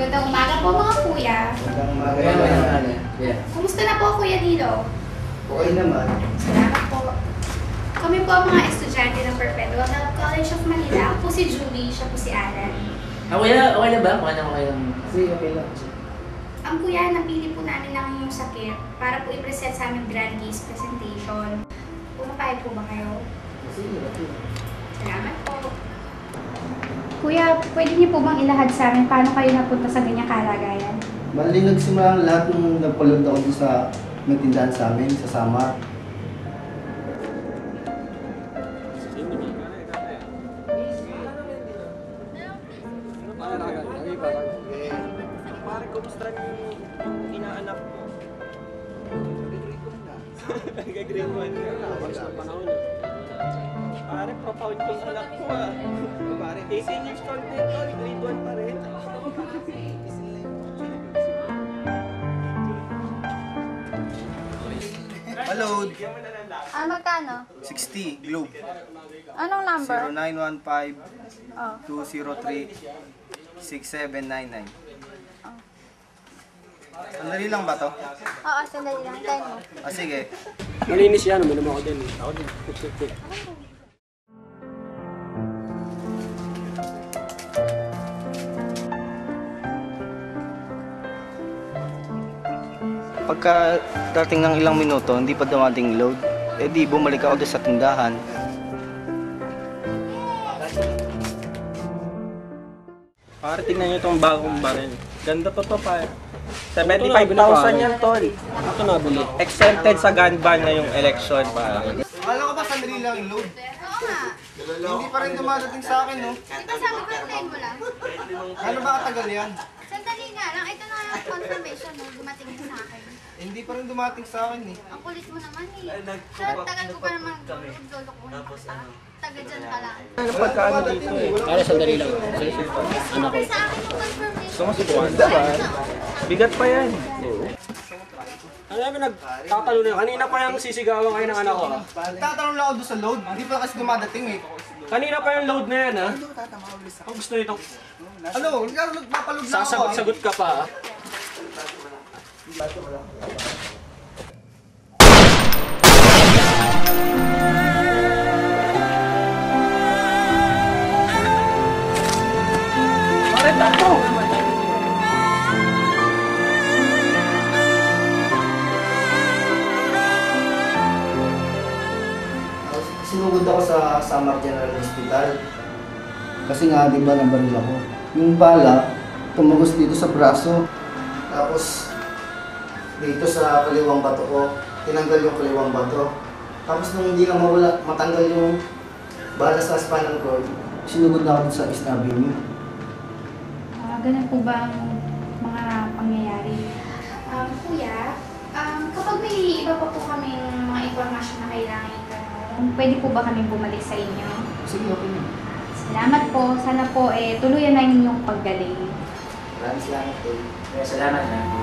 Magandang umaga po mga kuya. Magandang umaga naman. Kumusta na po Kuya Dilo? Okay naman. Salamat po. Kami po ang mga estudyante ng Perpetual Health College of Manila. Ako po si Julie, siya po si Alan. Okay na ba? Okay lang. Sige, okay lang. Ang kuya, napili po namin ang inyong sakit para po i-present sa aming grand case presentation. Pumapayag po ba kayo? Sige, okay. Salamat po. Kuya, pwede niyo po bang ilahad sa amin paano kayo napunta sa ganyang kalagayan? Bali, nagsimula ang lahat nung nagpalod ako doon sa nagtindahan sa amin, sa Samar. Pare, kumusta yung inaanak mo? Nag-grade 1 na. Bags na panahon eh. Pare, profound yung anak ko ah. Pare, 18 years old din to, grade 1 pa rin. Palod! Magkano? 60, Globe. Anong number? 0915-203-6799. Sandali lang ba to? Oo, sandali lang. Tayo mo. Sige. Malinis yan, uminom ako din. Ako din. Pagka dating ng ilang minuto, hindi pa dumating load, eh di bumalik ako doon sa tindahan. Pare, tingnan nyo itong bagong baril. Ganda to pare. 75,000 yan, tol. Ito nabili. Exempted sa gun ban na yung election, pare. Akala ko ba sandali lang yung load? Oo nga. Hindi pa rin dumadating sa akin, no? Di ba sabi ko tayo mo lang? Ano ba katagal yan? Sandali nga lang. Ito na yung confirmation mo. Dumating na sa akin. Hindi pa rin dumating sa akin, eh. Ang kulit mo naman eh. Tagal ko pa naman lolo ko. Tagal dyan ka lang. Ano pagkaano dito eh? Para sandali lang. Sabi sa akin yung confirmation. Gusto mo si Tuwanda ba? Bigat pa yan. Ano namin nagtatanong na kanina pa yung sisigawan kayo ng anak ko. Tatanong lang ako doon sa load, hindi pa kasi dumadating, eh. Kanina pa yung load na yan ha. Ang gusto nito. Ano? Nagpapalog na ako, ah. Sasagot-sagot ka pa ha. Pare, tato! Sinugod ako sa Samar General Hospital. Kasi nga, di ba, nabaril ako. Yung bala, tumagos dito sa braso. Tapos, dito sa kaliwang bato ko, tinanggal yung kaliwang bato. Tapos nung hindi na mawala, matanggal yung bala sa spinal cord, sinugod na ako sa East Avenue. Ganun po ba ang mga pangyayari? Kuya, kapag may iba pa po kaming mga impormasyon na kailangan itanong, pwede po ba kami bumalik sa inyo? Sige, okay na. Salamat po. Sana po tuluyan na inyong paggaling. Maraming salamat, Tol. Salamat na.